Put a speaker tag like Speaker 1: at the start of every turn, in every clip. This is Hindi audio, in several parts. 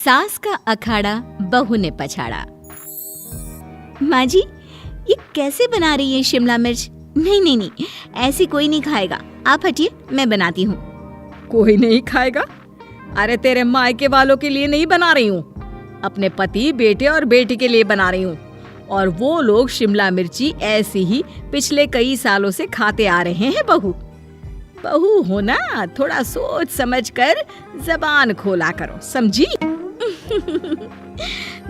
Speaker 1: सास का अखाड़ा बहू ने पछाड़ा। माँ जी, ये कैसे बना रही है शिमला मिर्च? नहीं नहीं नहीं, ऐसी कोई नहीं खाएगा। आप हटिए, मैं बनाती हूँ।
Speaker 2: कोई नहीं खाएगा? अरे तेरे मायके वालों के लिए नहीं बना रही हूँ, अपने पति, बेटे और बेटी के लिए बना रही हूँ। और वो लोग शिमला मिर्ची ऐसे ही पिछले कई सालों से खाते आ रहे हैं। बहू हो ना, थोड़ा सोच समझ कर जबान खोला करो, समझी?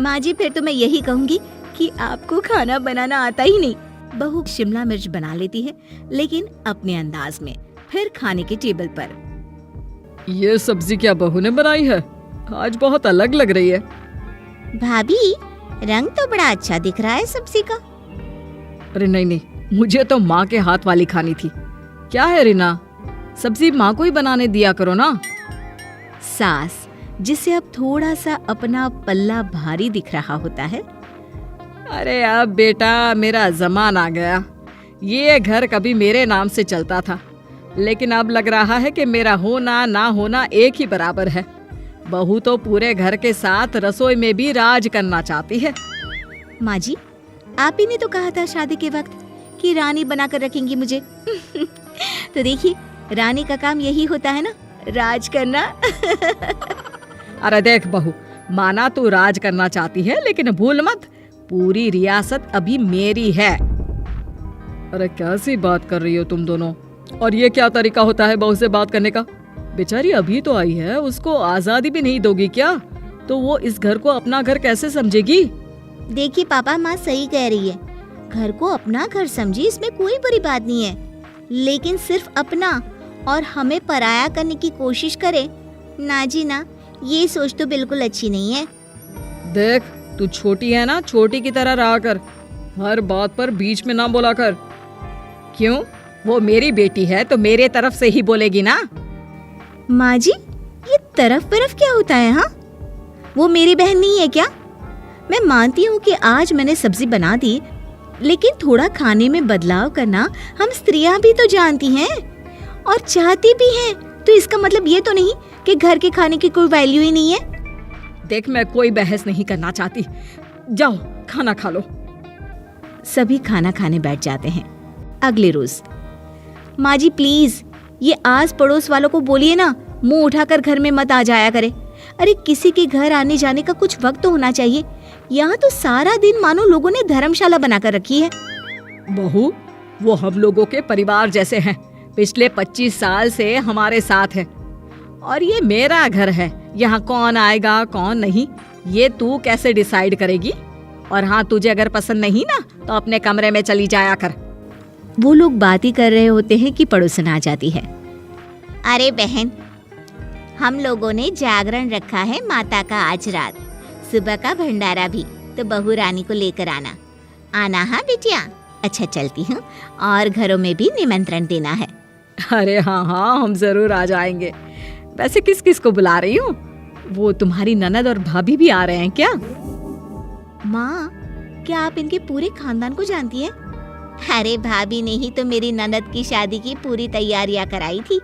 Speaker 1: माँ जी, फिर तो मैं यही कहूँगी कि आपको खाना बनाना आता ही नहीं। बहू शिमला मिर्च बना लेती है, लेकिन अपने अंदाज में। फिर खाने के टेबल पर,
Speaker 2: ये सब्जी क्या बहू ने बनाई है? आज बहुत अलग लग रही है।
Speaker 1: भाभी, रंग तो बड़ा अच्छा दिख रहा है सब्जी का।
Speaker 2: अरे नहीं नहीं, मुझे तो माँ के हाथ वाली खानी थी। क्या है रीना, सब्जी माँ को ही बनाने दिया करो ना।
Speaker 1: सास, जिसे अब थोड़ा सा अपना पल्ला भारी दिख रहा होता है।
Speaker 2: अरे अब बेटा मेरा जमाना आ गया। ये घर कभी मेरे नाम से चलता था, लेकिन अब लग रहा है कि मेरा होना ना होना एक ही बराबर है। बहू तो पूरे घर के साथ रसोई में भी राज करना चाहती है।
Speaker 1: माँ जी, आप ही ने तो कहा था शादी के वक्त कि रानी बनाकर रखेंगी मुझे। तो देखिए, रानी का काम यही होता है ना, राज करना।
Speaker 2: अरे देख बहू, माना तू राज करना चाहती है, लेकिन भूल मत, पूरी रियासत अभी मेरी है। अरे कैसी बात कर रही हो तुम दोनों? और ये क्या तरीका होता है बहू से बात करने का? बेचारी अभी तो आई है, उसको आजादी भी नहीं दोगी क्या? तो वो इस घर को अपना घर कैसे समझेगी?
Speaker 1: देखिए पापा, माँ सही कह रही है। घर को अपना घर समझी, इसमें कोई बुरी बात नहीं है। लेकिन सिर्फ अपना और हमें पराया करने की कोशिश करे ना जी ना, ये सोच तो बिल्कुल अच्छी नहीं है।
Speaker 2: देख, तू छोटी है ना, छोटी की तरह रहा कर। हर बात पर बीच में ना बोला कर। क्यों? वो मेरी बेटी है तो मेरे तरफ से ही बोलेगी ना।
Speaker 1: माँ जी, ये तरफ परफ क्या होता है? हाँ, वो मेरी बहन नहीं है क्या? मैं मानती हूँ कि आज मैंने सब्जी बना दी, लेकिन थोड़ा खाने में बदलाव करना हम स्त्रियां भी तो जानती हैं और चाहती भी हैं। तो इसका मतलब ये तो नहीं कि घर के खाने की कोई वैल्यू ही नहीं है।
Speaker 2: देख, मैं कोई बहस नहीं करना चाहती, जाओ खाना खा लो।
Speaker 1: सभी खाना खाने बैठ जाते हैं। अगले रोज, माँ जी प्लीज, ये आस पड़ोस वालों को बोलिए ना, मुंह उठाकर घर में मत आ जाया करे। अरे किसी के घर आने जाने का कुछ वक्त तो होना चाहिए। यहाँ तो सारा दिन मानो लोगों ने धर्मशाला बनाकर रखी है।
Speaker 2: बहू, वो हम लोगों के परिवार जैसे हैं, पिछले 25 साल से हमारे साथ है। और ये मेरा घर है, यहाँ कौन आएगा कौन नहीं, ये तू कैसे डिसाइड करेगी? और हाँ, तुझे अगर पसंद नहीं ना, तो अपने कमरे में चली जाया कर।
Speaker 1: वो लोग बात ही कर रहे होते हैं कि पड़ोसन आ जाती है। अरे बहन, हम लोगों ने जागरण रखा है माता का आज रात, सुबह का भंडारा भी, तो बहू रानी को लेकर आना हाँ बिटिया। अच्छा चलती हूँ, और घरों में भी निमंत्रण देना है।
Speaker 2: अरे हाँ हाँ, हम जरूर आ जाएंगे। वैसे किस किस को बुला रही हूँ? वो तुम्हारी ननद और भाभी भी आ रहे हैं क्या?
Speaker 1: माँ, क्या आप इनके पूरे खानदान को जानती हैं? अरे भाभी ने ही तो मेरी ननद की शादी की पूरी तैयारियां कराई थी,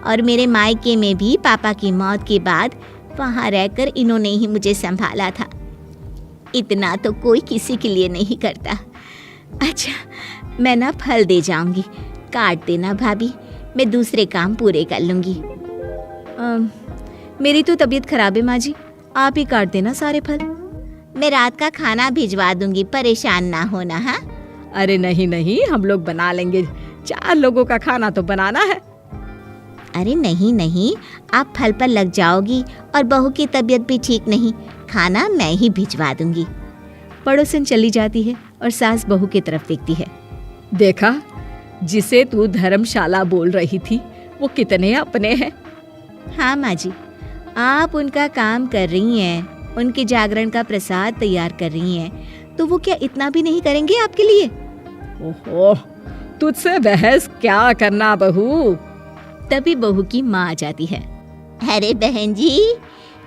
Speaker 1: और मेरे मायके में भी पापा की मौत के बाद वहाँ रहकर इन्होंने ही मुझे संभाला था। इतना तो कोई किसी के लिए नहीं करता। अच्छा, मैं ना फल दे जाऊंगी, काट देना भाभी, मैं दूसरे काम पूरे कर लूंगी। मेरी तो तबीयत खराब है माँ जी, आप ही काट देना सारे फल। मैं रात का खाना भिजवा दूंगी, परेशान ना होना। हाँ?
Speaker 2: अरे नहीं नहीं, हम लोग बना लेंगे, 4 लोगों का खाना तो बनाना है।
Speaker 1: अरे नहीं नहीं, आप फल पर लग जाओगी, और बहू की तबीयत भी ठीक नहीं, खाना मैं ही भिजवा दूंगी। पड़ोसन चली जाती है और सास बहू की तरफ देखती है।
Speaker 2: देखा, जिसे तू धर्मशाला बोल रही थी, वो कितने अपने हैं।
Speaker 1: हाँ माँ जी, आप उनका काम कर रही हैं, उनके जागरण का प्रसाद तैयार कर रही हैं, तो वो क्या इतना भी नहीं करेंगे आपके लिए?
Speaker 2: ओहो, तुझसे बहस क्या करना बहू।
Speaker 1: तभी बहू की माँ आ जाती है। अरे बहन जी,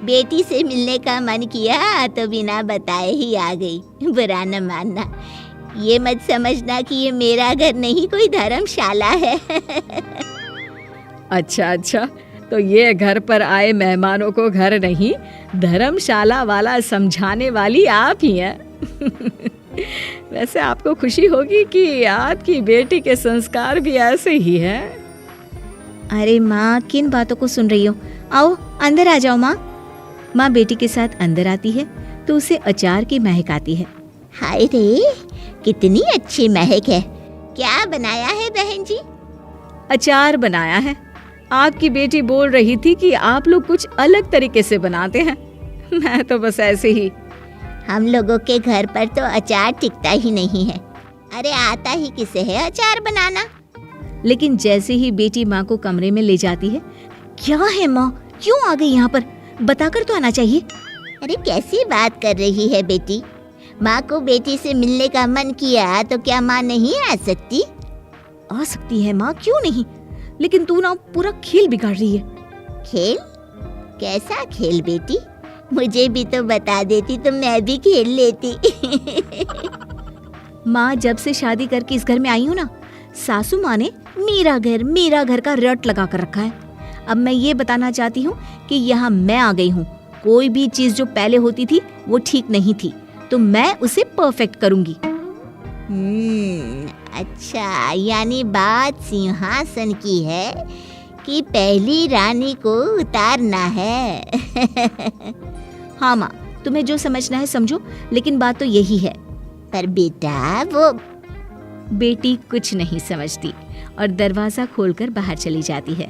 Speaker 1: बेटी से मिलने का मन किया तो बिना बताए ही आ गई, बुरा न मानना। ये मत समझना कि ये मेरा घर नहीं, कोई धर्मशाला है।
Speaker 2: अच्छा अच्छा, तो ये घर पर आए मेहमानों को घर नहीं धर्मशाला वाला समझाने वाली आप ही हैं। वैसे आपको खुशी होगी कि आपकी बेटी के संस्कार भी ऐसे ही हैं।
Speaker 1: अरे माँ, किन बातों को सुन रही हो? आओ अंदर आ जाओ माँ। माँ बेटी के साथ अंदर आती है तो उसे अचार की महक आती है। हाय रे, कितनी अच्छी महक है। क्या बनाया है बहन जी?
Speaker 2: अचार बनाया है। आपकी बेटी बोल रही थी कि आप लोग कुछ अलग तरीके से बनाते हैं। मैं तो बस ऐसे ही।
Speaker 1: हम लोगों के घर पर तो अचार टिकता ही नहीं है। अरे आता ही किसे है अचार बनाना? लेकिन जैसे ही बेटी माँ को कमरे में ले जाती है, क्या है माँ, क्यों आ गई यहाँ पर? बताकर तो आना चाहिए। अरे कैसी बात कर रही है बेटी? माँ को बेटी से मिलने का मन किया तो क्या माँ नहीं आ सकती? आ सकती है माँ, क्यों नहीं, लेकिन तू ना पूरा खेल बिगाड़ रही है। खेल? कैसा खेल बेटी? मुझे भी तो बता देती तो मैं भी खेल लेती। माँ, जब से शादी करके इस घर में आई हूँ ना, सासू माँ ने मेरा घर का रट लगा कर रखा है। अब मैं ये बताना चाहती हूँ कि यहाँ मैं आ गई हूँ। कोई भी चीज जो पहले होती थी वो ठीक नहीं थी, तो मैं उसे परफेक्ट करूँगी। अच्छा, यानी बात सिंहासन की है कि पहली रानी को उतारना है। हाँ माँ, तुम्हें जो समझना है समझो, लेकिन बात तो यही है। पर बेटा, वो बेटी कुछ नहीं समझती और दरवाजा खोलकर बाहर चली जाती है।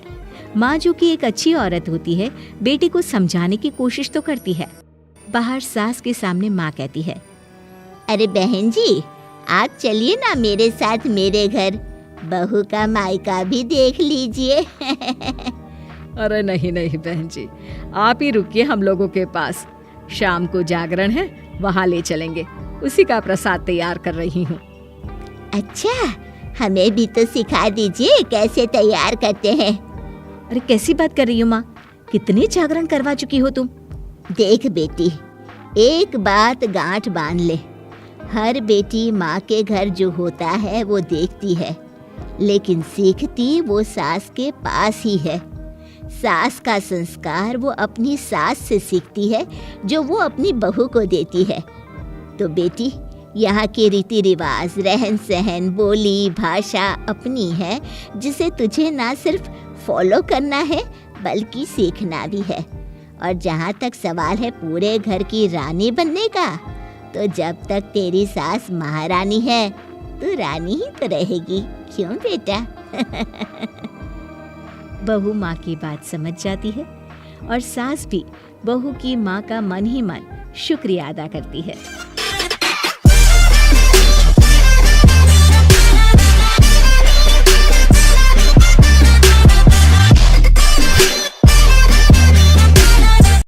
Speaker 1: माँ, जो कि एक अच्छी औरत होती है, बेटी को समझाने की कोशिश तो करती है। बाहर सास के सामने माँ कहती है, अरे बहन जी, आप चलिए ना मेरे साथ मेरे घर, बहू का मायका भी देख लीजिए।
Speaker 2: अरे नहीं नहीं बहन जी, आप ही रुकिए हम लोगों के पास। शाम को जागरण है, वहाँ ले चलेंगे। उसी का प्रसाद तैयार कर रही हूँ।
Speaker 1: अच्छा, हमें भी तो सिखा दीजिए कैसे तैयार करते हैं। अरे कैसी बात कर रही हो माँ, कितने जागरण करवा चुकी हो तुम? देख बेटी, एक बात गांठ बांध ले, हर बेटी माँ के घर जो होता है वो देखती है, लेकिन सीखती वो सास के पास ही है। सास का संस्कार वो अपनी सास से सीखती है, जो वो अपनी बहू को देती है। तो बेटी, यहाँ के रीति रिवाज, रहन सहन, बोली भाषा अपनी है, जिसे तुझे ना सिर्फ फॉलो करना है बल्कि सीखना भी है। और जहाँ तक सवाल है पूरे घर की रानी बनने का, तो जब तक तेरी सास महारानी है तो रानी ही तो रहेगी। क्यों बेटा? बहू माँ की बात समझ जाती है और सास भी बहू की माँ का मन ही मन शुक्रिया अदा करती है।